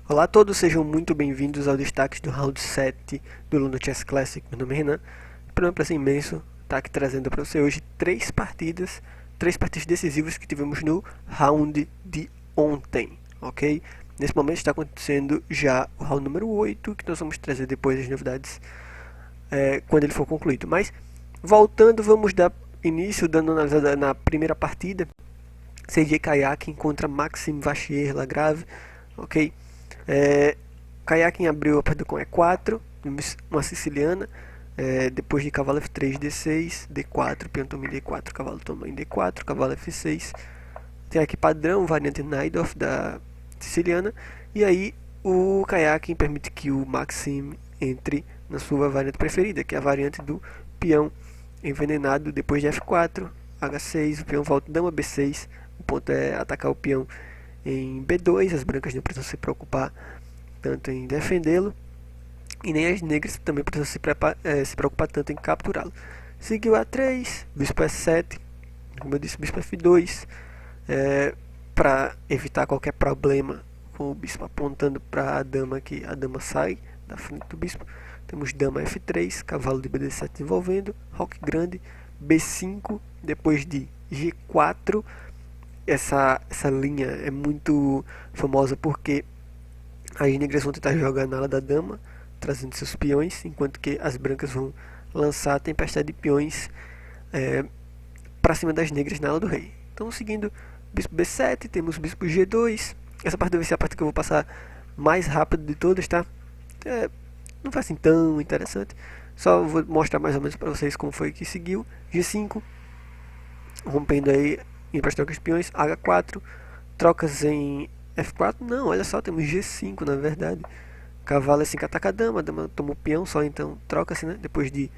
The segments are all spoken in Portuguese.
Olá a todos, sejam muito bem-vindos ao destaque do Round 7 do Luna Chess Classic. Meu nome é Renan. Para mim é um prazer imenso estar aqui trazendo para você hoje três partidas decisivas que tivemos no round de ontem, ok? Nesse momento está acontecendo já o round número 8, que nós vamos trazer depois as novidades quando ele for concluído. Mas, voltando, vamos dar início dando uma analisada na primeira partida. CJ Kayakin contra Maxime Vachier-Lagrave, ok? Kayakin abriu a partida com E4, uma siciliana, depois de cavalo F3, D6, D4, peão toma em D4, cavalo toma em D4, cavalo F6. Tem aqui padrão, variante Najdorf da siciliana, e aí o Kayakin permite que o Maxim entre na sua variante preferida, que é a variante do peão envenenado depois de F4, H6, o peão volta dama B6, o ponto é atacar o peão em B2, as brancas não precisam se preocupar tanto em defendê-lo, e nem as negras também precisam se preocupar tanto em capturá-lo. Seguiu A3, bispo E7, como eu disse, bispo F2, para evitar qualquer problema com o bispo apontando para a dama, que a dama sai da frente do bispo. Temos dama F3, cavalo de BD7 desenvolvendo, roque grande, B5, depois de G4. Essa linha é muito famosa porque as negras vão tentar jogar na ala da dama, trazendo seus peões, enquanto que as brancas vão lançar a tempestade de peões para cima das negras na ala do rei. Então, seguindo bispo B7, temos bispo G2. Essa parte vai ser a parte que eu vou passar mais rápido de todas, tá? Não foi assim tão interessante. Só vou mostrar mais ou menos para vocês como foi que seguiu. G5, rompendo aí para trocas de peões. H4, trocas em F4. Não, olha só, temos G5 na verdade. Cavalo E5 ataca a dama toma o peão só, então troca-se, né? Depois de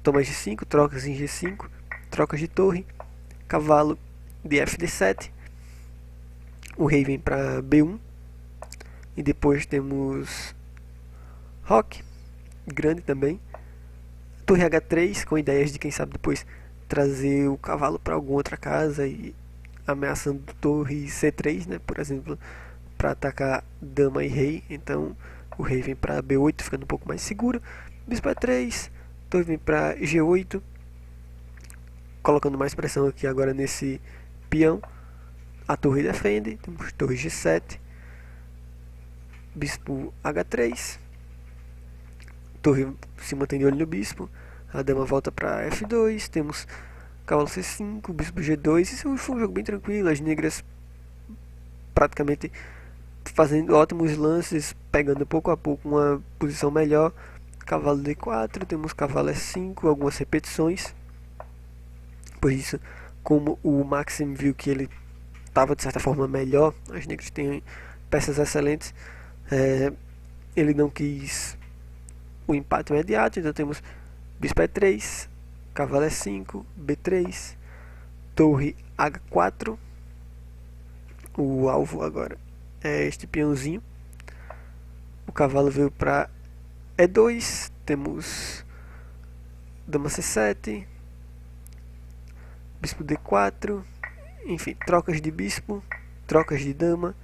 tomar G5, trocas em G5, trocas de torre, cavalo de FD7, o rei vem para B1, e depois temos roque, grande também, torre H3, com ideias de quem sabe depois trazer o cavalo para alguma outra casa e ameaçando torre C3, né, por exemplo, para atacar dama e rei. Então o rei vem para B8, ficando um pouco mais seguro. Bispo E3, torre vem para G8, colocando mais pressão aqui agora nesse peão. A torre defende, temos torre G7, bispo H3, torre se mantém de olho no bispo, a dama volta para F2, temos cavalo C5, bispo G2. Isso foi um jogo bem tranquilo, as negras praticamente fazendo ótimos lances, pegando pouco a pouco uma posição melhor. Cavalo D4, temos cavalo E5, algumas repetições. Por isso, como o Maxim viu que ele estava de certa forma melhor, as negras têm peças excelentes, ele não quis o empate imediato, então temos bispo E3, cavalo E5, B3, torre H4. O alvo agora é este peãozinho. O cavalo veio para E2, temos dama C7, bispo D4, enfim, trocas de bispo, trocas de dama,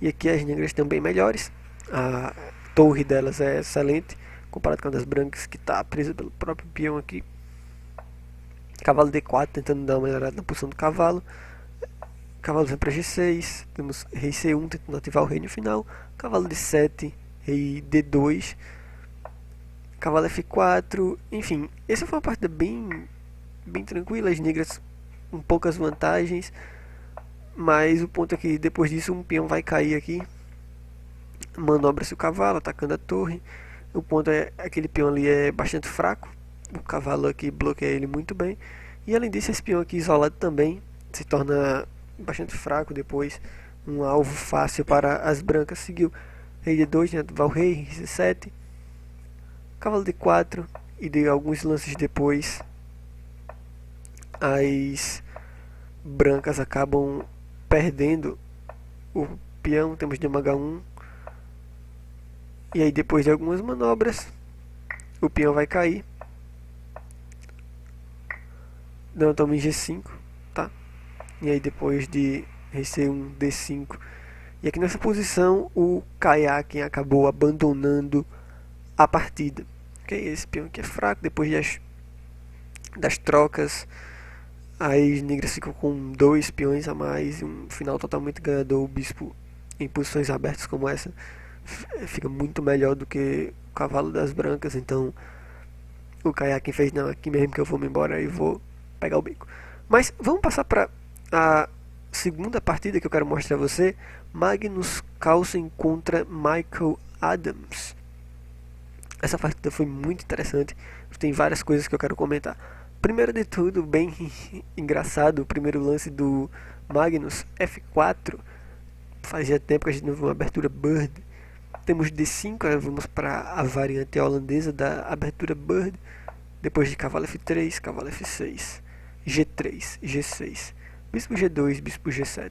e aqui as negras também melhores. A torre delas é excelente comparado com a das brancas, que está presa pelo próprio peão aqui. Cavalo D4 tentando dar uma melhorada na posição do cavalo. Cavalo vem para G6, temos rei C1 tentando ativar o rei no final, cavalo D7, rei D2, cavalo F4, enfim, essa foi uma partida bem tranquila, as negras com poucas vantagens, mas o ponto é que depois disso um peão vai cair aqui, manobra-se o cavalo, atacando a torre. O ponto é que aquele peão ali é bastante fraco, o cavalo aqui bloqueia ele muito bem, e além disso esse peão aqui isolado também se torna bastante fraco depois, um alvo fácil para as brancas. Seguiu rei D2, né, val rei, C7, cavalo D4, e de alguns lances depois as brancas acabam perdendo o peão. Temos dama H1, e aí depois de algumas manobras o peão vai cair, dama toma em G5, tá? E aí depois de rei C1, D5 E aqui nessa posição o Kayaken acabou abandonando a partida. Ok, esse peão aqui é fraco, depois das trocas as negras ficam com 2 peões a mais e um final totalmente ganhador. O bispo em posições abertas como essa fica muito melhor do que o cavalo das brancas. Então o Kayaken fez, não, aqui mesmo que eu vou me embora e vou pegar o bico. Mas vamos passar para a segunda partida que eu quero mostrar a você. Magnus Carlsen contra Michael Adams. Essa partida foi muito interessante, tem várias coisas que eu quero comentar. Primeiro de tudo, bem engraçado, o primeiro lance do Magnus, F4. Fazia tempo que a gente não viu uma abertura Bird. Temos D5, vamos para a variante holandesa da abertura Bird. Depois de cavalo F3, cavalo F6, G3, G6, bispo G2, bispo G7.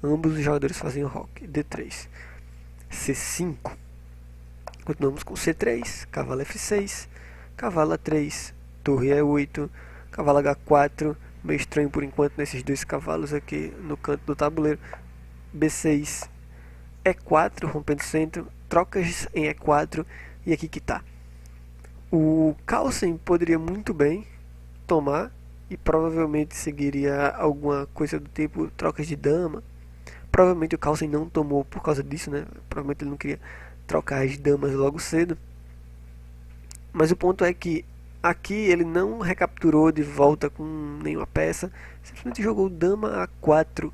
Ambos os jogadores fazem o roque, D3, C5. Continuamos com C3, cavalo F6, cavalo A3, torre E8, cavalo H4, meio estranho por enquanto nesses dois cavalos aqui no canto do tabuleiro, B6, E4, rompendo centro, trocas em E4 e aqui que tá. O Carlsen poderia muito bem tomar e provavelmente seguiria alguma coisa do tipo trocas de dama. Provavelmente o Carlsen não tomou por causa disso, né? Provavelmente ele não queria trocar as damas logo cedo. Mas o ponto é que aqui ele não recapturou de volta com nenhuma peça, simplesmente jogou dama A4,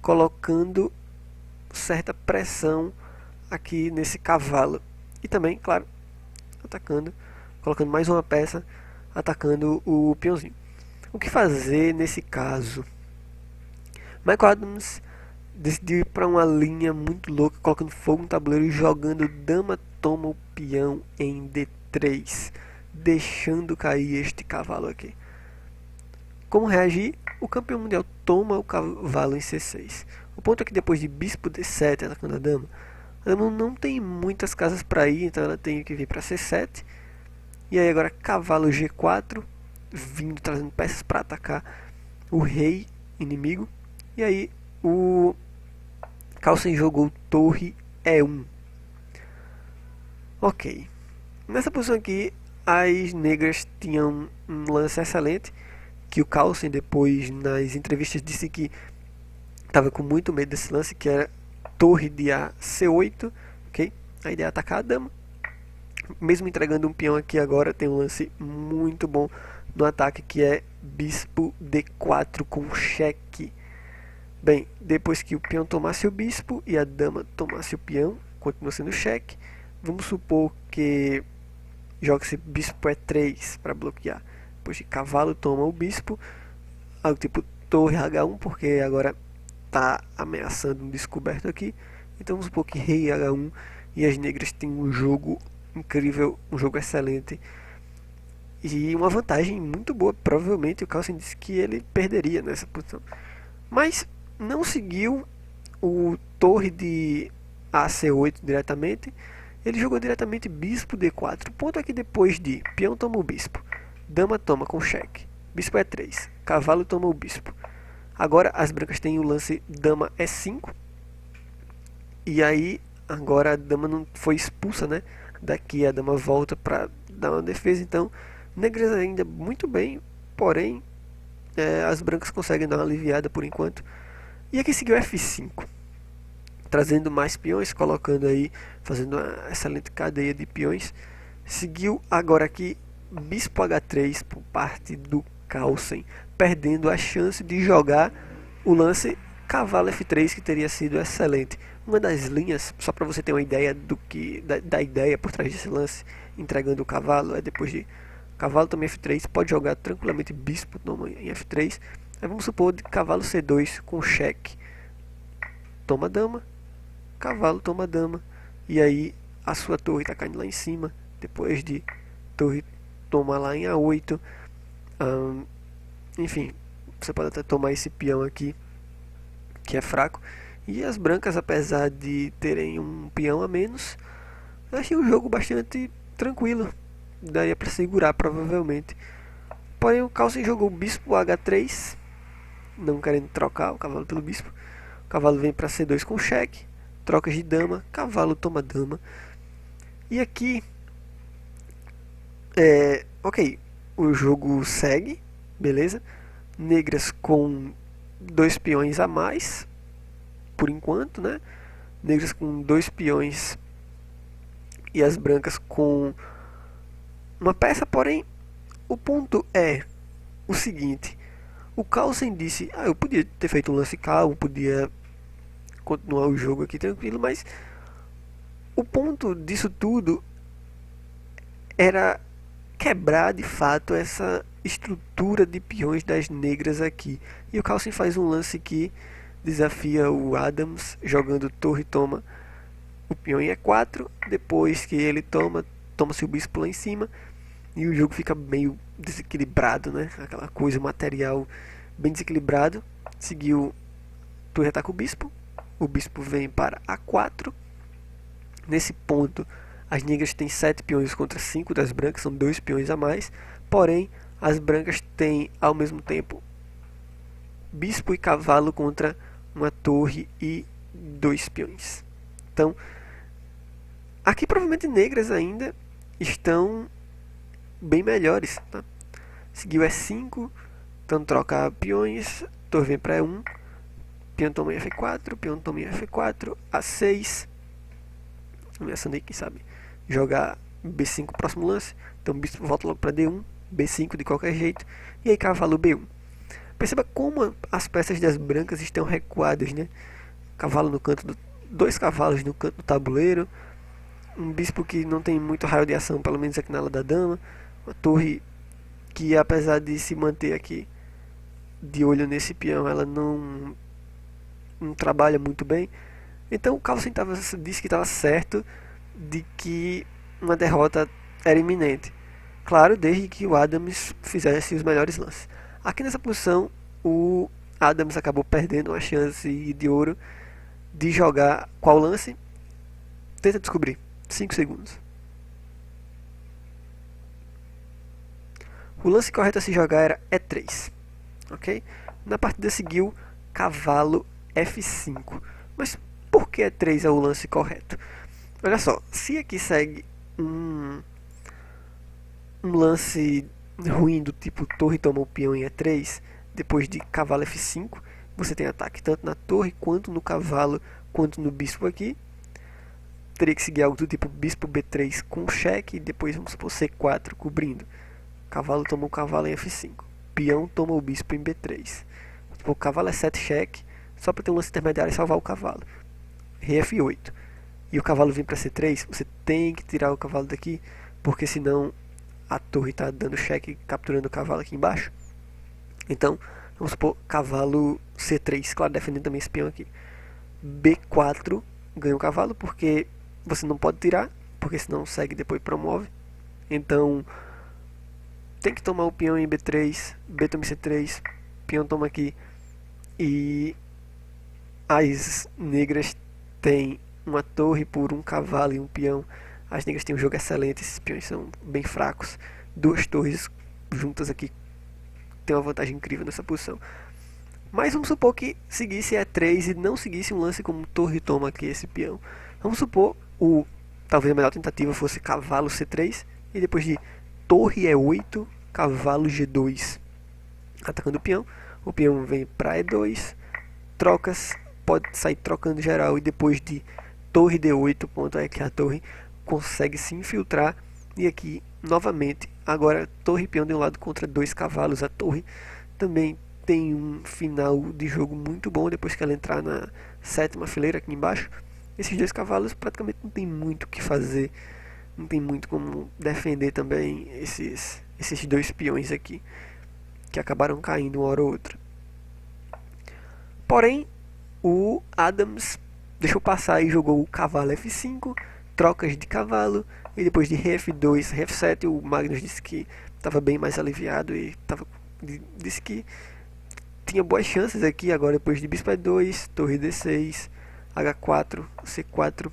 colocando certa pressão aqui nesse cavalo. E também, claro, atacando, colocando mais uma peça, atacando o peãozinho. O que fazer nesse caso? Michael Adams decidiu ir para uma linha muito louca, colocando fogo no tabuleiro e jogando dama toma o peão em D3, deixando cair este cavalo aqui. Como reagir? O campeão mundial toma o cavalo em C6. O ponto é que depois de bispo D7 atacando a dama não tem muitas casas para ir, então ela tem que vir para C7. E aí agora cavalo G4, vindo trazendo peças para atacar o rei inimigo. E aí o Carlsen jogou torre E1. Ok. Nessa posição aqui, as negras tinham um lance excelente, que o Carlsen depois nas entrevistas disse que estava com muito medo desse lance, que era torre de A C8, ok? A ideia é atacar a dama. Mesmo entregando um peão aqui agora, tem um lance muito bom no ataque, que é bispo D4 com cheque. Bem, depois que o peão tomasse o bispo e a dama tomasse o peão, continua sendo cheque. Vamos supor que joga-se bispo E3 para bloquear. Depois de cavalo toma o bispo, algo tipo torre H1, porque agora está ameaçando um descoberto aqui. Então vamos supor que rei H1 e as negras têm um jogo incrível, um jogo excelente e uma vantagem muito boa. Provavelmente o Carlsen disse que ele perderia nessa posição, mas não seguiu o torre de AC8 diretamente. Ele jogou diretamente bispo D4. O ponto é que depois de peão toma o bispo, dama toma com cheque, bispo E3, cavalo toma o bispo. Agora as brancas têm o lance dama E5. E aí agora a dama não foi expulsa, né? Daqui a dama volta para dar uma defesa. Então negras ainda muito bem, porém as brancas conseguem dar uma aliviada por enquanto. E aqui seguiu F5, trazendo mais peões, colocando aí, fazendo uma excelente cadeia de peões. Seguiu agora aqui bispo H3 por parte do Carlsen, perdendo a chance de jogar o lance cavalo F3, que teria sido excelente. Uma das linhas, só para você ter uma ideia da ideia por trás desse lance, entregando o cavalo, é depois de cavalo também F3, pode jogar tranquilamente bispo toma em F3. Aí vamos supor de cavalo C2 com cheque, toma dama, cavalo toma dama, e aí a sua torre está caindo lá em cima, depois de torre toma lá em A8. Enfim, você pode até tomar esse peão aqui, que é fraco. E as brancas, apesar de terem um peão a menos, eu achei o jogo bastante tranquilo, daria para segurar provavelmente. Porém o Carlsen jogou o bispo H3, não querendo trocar o cavalo pelo bispo. O cavalo vem para C2 com cheque, trocas de dama, cavalo toma dama. E aqui, ok, o jogo segue, beleza? Negras com 2 peões a mais, por enquanto, né? Negras com 2 peões e as brancas com uma peça, porém, o ponto é o seguinte: o Carlsen disse, eu podia ter feito um lance calmo, podia continuar o jogo aqui tranquilo, mas o ponto disso tudo era quebrar de fato essa estrutura de peões das negras aqui. E o Carlsen faz um lance que desafia o Adams jogando torre toma o peão em E4, depois que ele toma-se o bispo lá em cima e o jogo fica meio desequilibrado, né? Aquela coisa, material bem desequilibrado. Seguiu, torre ataca o bispo vem para A4. Nesse ponto, as negras têm 7 peões contra 5 das brancas, são 2 peões a mais. Porém, as brancas têm ao mesmo tempo bispo e cavalo contra uma torre e 2 peões. Então, aqui provavelmente negras ainda estão bem melhores. Tá? Seguiu E5, então troca peões, torre vem para E1, peão toma em F4, peão toma em F4, A6. Ameaçando aí, quem sabe, jogar B5 próximo lance. Então o bispo volta logo para D1, B5 de qualquer jeito, e aí cavalo B1. Perceba como as peças das brancas estão recuadas, né? Cavalo no canto, 2 cavalos no canto do tabuleiro, um bispo que não tem muito raio de ação, pelo menos aqui na ala da dama, uma torre que, apesar de se manter aqui de olho nesse peão, ela não trabalha muito bem. Então o Carlsen disse que estava certo de que uma derrota era iminente. Claro, desde que o Adams fizesse os melhores lances. Aqui nessa posição, o Adams acabou perdendo uma chance de ouro de jogar qual lance? Tenta descobrir. 5 segundos. O lance correto a se jogar era E3. Ok? Na partida seguiu cavalo F5. Mas por que E3 é o lance correto? Olha só, se aqui segue um lance ruim do tipo torre toma o peão em E3, depois de cavalo F5, você tem ataque tanto na torre, quanto no cavalo, quanto no bispo aqui. Teria que seguir algo do tipo bispo B3 com cheque, e depois vamos supor C4 cobrindo. Cavalo toma o cavalo em F5. Peão toma o bispo em B3. O cavalo é 7 cheque, só para ter um lance intermediário e salvar o cavalo. Rei F8. E o cavalo vem para C3, você tem que tirar o cavalo daqui, porque senão a torre está dando cheque, capturando o cavalo aqui embaixo. Então, vamos supor, cavalo C3, claro, defendendo também esse peão aqui. B4 ganha o cavalo, porque você não pode tirar, porque senão segue e depois promove. Então, tem que tomar o peão em B3, B toma C3, peão toma aqui. E as negras têm uma torre por um cavalo e um peão. As negras têm um jogo excelente, esses peões são bem fracos. 2 torres juntas aqui tem uma vantagem incrível nessa posição. Mas vamos supor que seguisse E3 e não seguisse um lance como torre toma aqui esse peão. Vamos supor, talvez a melhor tentativa fosse cavalo C3 e depois de torre E8, cavalo G2 atacando o peão vem para E2, trocas, pode sair trocando geral, e depois de torre D8, ponto é que a torre consegue se infiltrar. E aqui novamente, agora torre e peão de um lado contra 2 cavalos. A torre também tem um final de jogo muito bom depois que ela entrar na 7ª fileira aqui embaixo. Esses 2 cavalos praticamente não tem muito o que fazer, não tem muito como defender também esses 2 peões aqui, que acabaram caindo uma hora ou outra. Porém, o Adams deixou passar e jogou o cavalo F5, trocas de cavalo, e depois de Rei F2, Rei F7, o Magnus disse que estava bem mais aliviado e disse que tinha boas chances aqui. Agora depois de Bispo E2, Torre D6, H4, C4,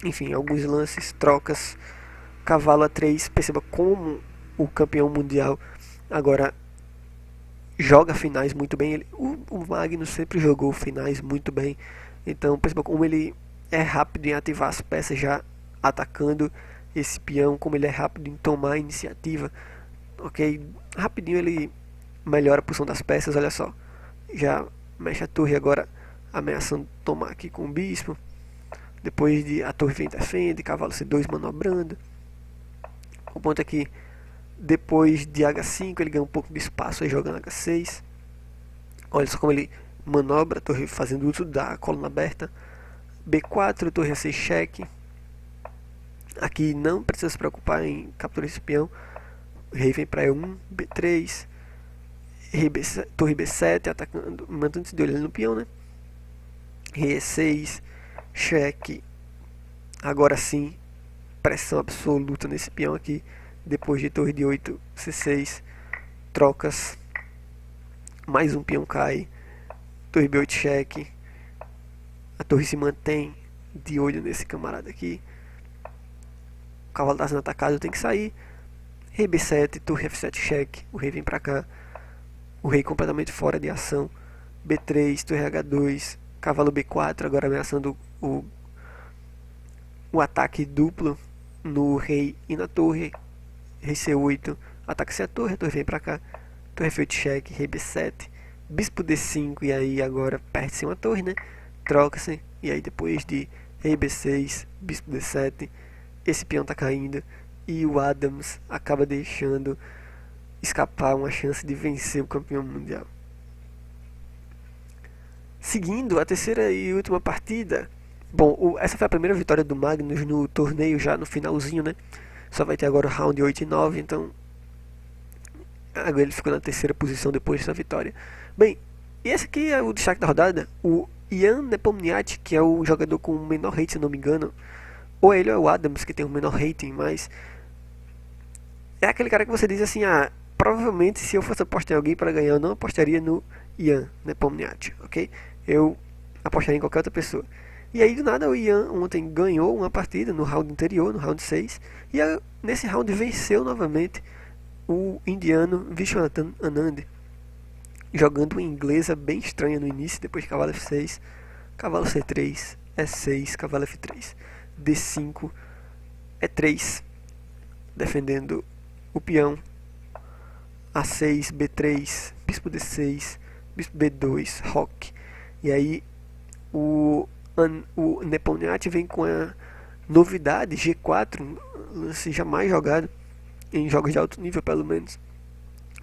enfim, alguns lances, trocas, cavalo A3. Perceba como o campeão mundial agora joga finais muito bem. O Magnus sempre jogou finais muito bem. Então perceba como ele é rápido em ativar as peças já atacando esse peão, como ele é rápido em tomar a iniciativa, ok? Rapidinho ele melhora a posição das peças, olha só. Já mexe a torre agora, ameaçando tomar aqui com o bispo. Depois de a torre vem defende, cavalo C2 manobrando. O ponto é que depois de H5 ele ganha um pouco de espaço aí jogando H6. Olha só como ele manobra a torre fazendo uso da coluna aberta. B4, torre A6 cheque. Aqui não precisa se preocupar em capturar esse peão. O rei vem para E1, B3, torre B7, atacando, mantendo-se de olho no peão, né? Rei E6, cheque. Agora sim, pressão absoluta nesse peão aqui. Depois de torre de 8, C6, trocas. Mais um peão cai. Torre B8 cheque. A torre se mantém de olho nesse camarada aqui. O cavalo está sendo atacado, tem que sair. Rei B7, torre F7 cheque. O rei vem pra cá. O rei completamente fora de ação. B3, torre H2. Cavalo B4, agora ameaçando o ataque duplo no rei e na torre. Rei C8, ataca-se a torre vem pra cá. Torre F8 cheque, rei B7. Bispo D5, e aí agora perde-se uma torre, né? Troca-se, e aí depois de rei B6, bispo D7, esse peão tá caindo. E o Adams acaba deixando escapar uma chance de vencer o campeão mundial. Seguindo a terceira e última partida. Bom, essa foi a primeira vitória do Magnus no torneio, já no finalzinho, né? Só vai ter agora o round 8 e 9, então agora ele ficou na terceira posição depois dessa vitória. Bem, e esse aqui é o destaque da rodada. O Jan Nepomniachtchi, que é o jogador com o menor rating, se não me engano. Ou ele ou é o Adams, que tem o menor rating, mas é aquele cara que você diz assim, provavelmente se eu fosse apostar em alguém para ganhar, eu não apostaria no Jan Nepomniachtchi, ok? Eu apostaria em qualquer outra pessoa. E aí do nada o Jan ontem ganhou uma partida no round anterior, no round 6, e nesse round venceu novamente o indiano Vishwanathan Anand, jogando uma inglesa bem estranha no início, depois de cavalo F6, cavalo C3, E6, cavalo F3, D5, E3, defendendo o peão, A6, B3, bispo D6, bispo B2, roque. E aí o Nepomniachtchi vem com a novidade G4, um lance jamais jogado em jogos de alto nível, pelo menos,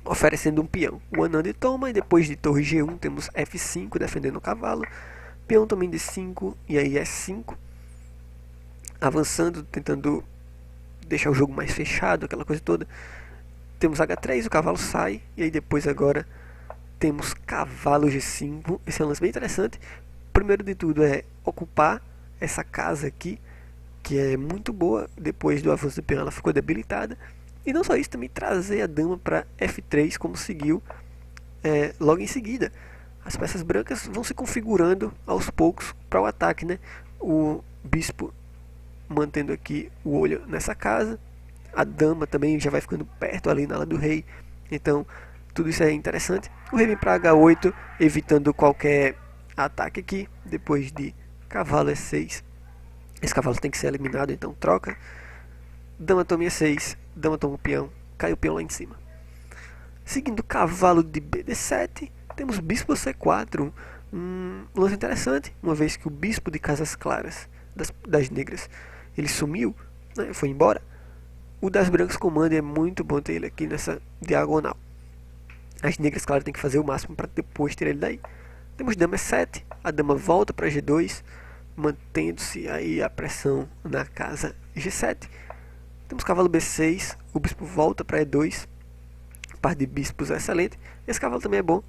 oferecendo um peão. O Anand toma, e depois de torre G1 temos F5 defendendo o cavalo, peão também D5, e aí E5, avançando, tentando deixar o jogo mais fechado, aquela coisa toda. Temos H3, o cavalo sai, e aí depois agora temos cavalo G5. Esse é um lance bem interessante. Primeiro de tudo é ocupar essa casa aqui, que é muito boa. Depois do avanço do peão ela ficou debilitada. E não só isso, também trazer a dama para F3, como seguiu logo em seguida. As peças brancas vão se configurando aos poucos para o ataque, né? O bispo mantendo aqui o olho nessa casa. A dama também já vai ficando perto ali na ala do rei. Então tudo isso é interessante. O rei vem para H8, evitando qualquer ataque aqui. Depois de cavalo E6, esse cavalo tem que ser eliminado, então troca. Dama toma E6, dama toma o peão, cai o peão lá em cima. Seguindo cavalo de BD7, temos bispo C4. Um lance interessante, uma vez que o bispo de casas claras, das negras, ele sumiu, né, foi embora. O das brancas comanda, e é muito bom ter ele aqui nessa diagonal. As negras, claro, tem que fazer o máximo para depois ter ele daí. Temos dama E7, a dama volta para G2, mantendo-se aí a pressão na casa G7. Temos cavalo B6, o bispo volta para E2, par de bispos é excelente. Esse cavalo também é bom,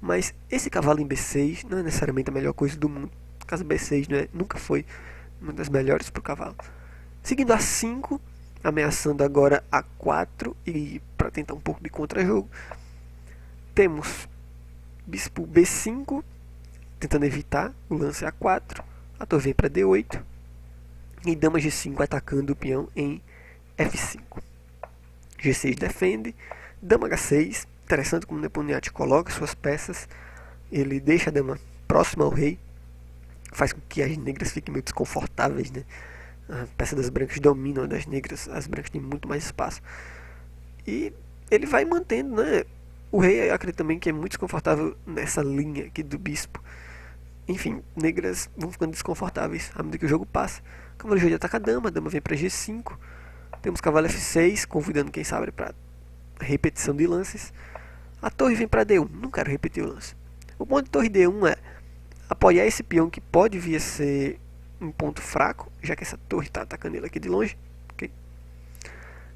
mas esse cavalo em B6 não é necessariamente a melhor coisa do mundo. Casa B6 nunca foi uma das melhores para o cavalo. Seguindo A5, ameaçando agora A4 e para tentar um pouco de contra-jogo. Temos bispo B5, tentando evitar o lance A4. A torre vem para D8 e dama G5 atacando o peão em F5. G6 defende, dama H6. Interessante como o Nepomniachtchi coloca suas peças. Ele deixa a dama próxima ao rei. faz com que as negras fiquem meio desconfortáveis, né? A peça das brancas domina das negras, as brancas têm muito mais espaço. E ele vai mantendo, né? O rei, eu acredito também que é muito desconfortável nessa linha aqui do bispo. Enfim, negras vão ficando desconfortáveis à medida que o jogo passa. Cavalo G8 ataca a dama vem para G5. Temos cavalo F6, convidando quem sabe para repetição de lances. A torre vem para D1, não quero repetir o lance. O ponto de torre D1 é apoiar esse peão que pode vir a ser um ponto fraco, já que essa torre está atacando ele aqui de longe. Okay?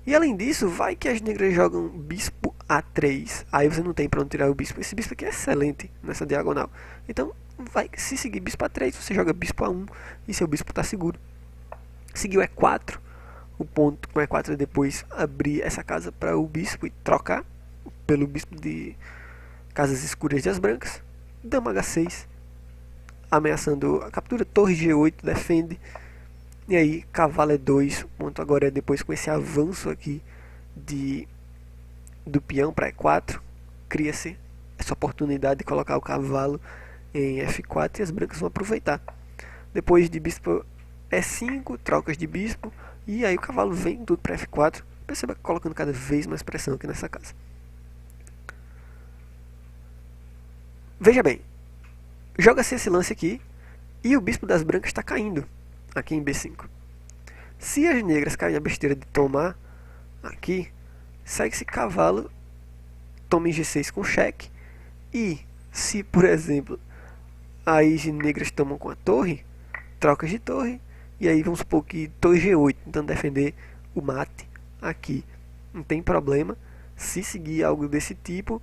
E além disso, vai que as negras jogam bispo A3. Aí você não tem para onde tirar o bispo. Esse bispo aqui é excelente nessa diagonal. Então, vai se seguir bispo A3, você joga bispo A1 e seu bispo está seguro. Seguiu E4. O ponto com E4 é depois abrir essa casa para o bispo e trocar pelo bispo de casas escuras das brancas. Dama H6, ameaçando a captura. Torre G8 defende. E aí, cavalo E2. O ponto agora é depois com esse avanço aqui do peão para E4. Cria-se essa oportunidade de colocar o cavalo em F4 e as brancas vão aproveitar. Depois de bispo E5, trocas de bispo. E aí o cavalo vem tudo para F4. Perceba colocando cada vez mais pressão aqui nessa casa. Veja bem, joga-se esse lance aqui e o bispo das brancas está caindo aqui em B5. Se as negras caem na besteira de tomar aqui, segue esse cavalo, toma em G6 com cheque. E se, por exemplo, as negras tomam com a torre, trocas de torre. E aí vamos supor que torre G8, tentando defender o mate aqui. Não tem problema. Se seguir algo desse tipo,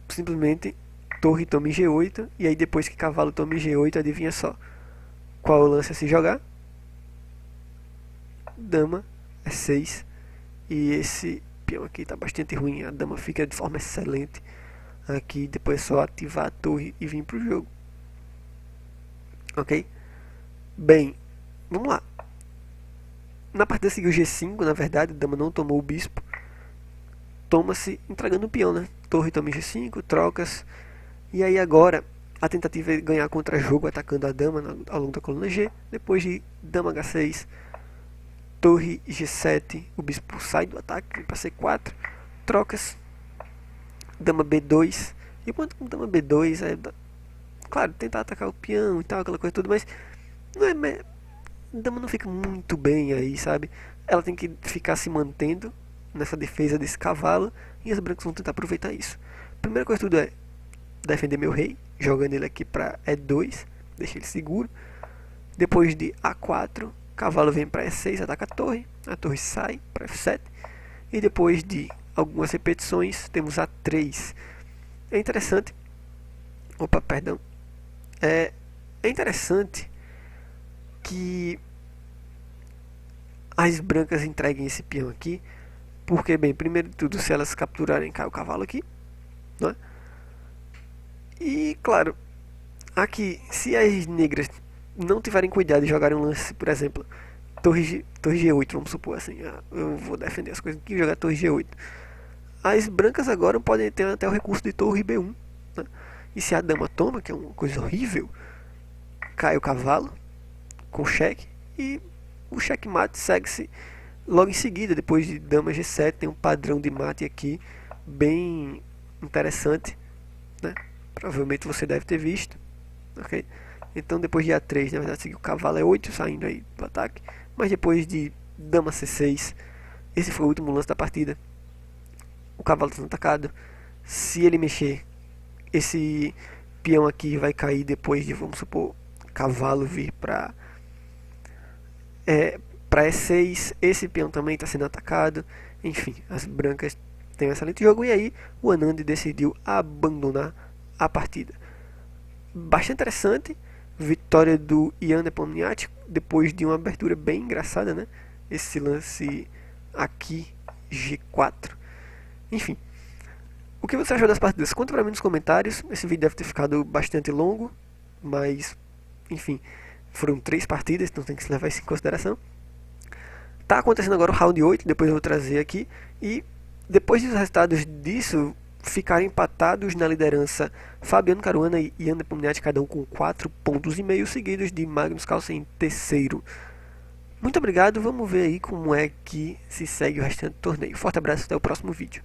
simplesmente torre toma em G8. E aí depois que cavalo toma em G8, adivinha só qual o lance a se jogar? Dama E6. E esse peão aqui está bastante ruim. A dama fica de forma excelente aqui. Depois é só ativar a torre e vir para o jogo. Ok? Bem, vamos lá. Na partida seguiu G5, na verdade, a dama não tomou o bispo. Toma-se entregando o peão, né? Torre toma em G5, trocas. E aí agora a tentativa é ganhar contra-jogo atacando a dama ao longo da coluna G. Depois de dama H6, torre G7, o bispo sai do ataque para C4. Trocas, dama B2. E quanto com dama B2 é, claro, tentar atacar o peão e tal, aquela coisa tudo, mas não é, a dama não fica muito bem aí, sabe? Ela tem que ficar se mantendo nessa defesa desse cavalo e as brancas vão tentar aproveitar isso. Primeira coisa de tudo é defender meu rei, jogando ele aqui para E2, deixa ele seguro. Depois de A4, cavalo vem para E6, ataca a torre sai para F7. E depois de algumas repetições, temos A3. É interessante. Opa, perdão. É interessante que as brancas entreguem esse peão aqui, porque, bem, primeiro de tudo, se elas capturarem, cai o cavalo aqui, não é? E, claro, aqui, se as negras não tiverem cuidado de jogarem um lance, por exemplo, torre G8, vamos supor assim, eu vou defender as coisas aqui e jogar torre G8. As brancas agora podem ter até o recurso de torre B1, né? E se a dama toma, que é uma coisa horrível, cai o cavalo com cheque e o checkmate segue-se logo em seguida. Depois de dama G7 tem um padrão de mate aqui bem interessante, né? Provavelmente você deve ter visto, ok? Então depois de A3, na verdade seguiu o cavalo E8 saindo aí do ataque, mas depois de dama C6, esse foi o último lance da partida. O cavalo está sendo atacado. Se ele mexer, esse peão aqui vai cair depois de, vamos supor, cavalo vir para E6. Esse peão também está sendo atacado. Enfim, as brancas têm um excelente jogo. E aí o Anand decidiu abandonar a partida. Bastante interessante. Vitória do Ian Nepomniachtchi depois de uma abertura bem engraçada, né? Esse lance aqui, G4. Enfim, o que você achou das partidas? Conta pra mim nos comentários. Esse vídeo deve ter ficado bastante longo, mas, enfim, foram 3 partidas, então tem que se levar isso em consideração. Tá acontecendo agora o round 8, depois eu vou trazer aqui. E depois dos resultados disso, ficaram empatados na liderança Fabiano Caruana e André Pominati, cada um com 4,5 pontos, seguidos de Magnus Carlsen em terceiro. Muito obrigado, vamos ver aí como é que se segue o restante do torneio. Forte abraço, até o próximo vídeo.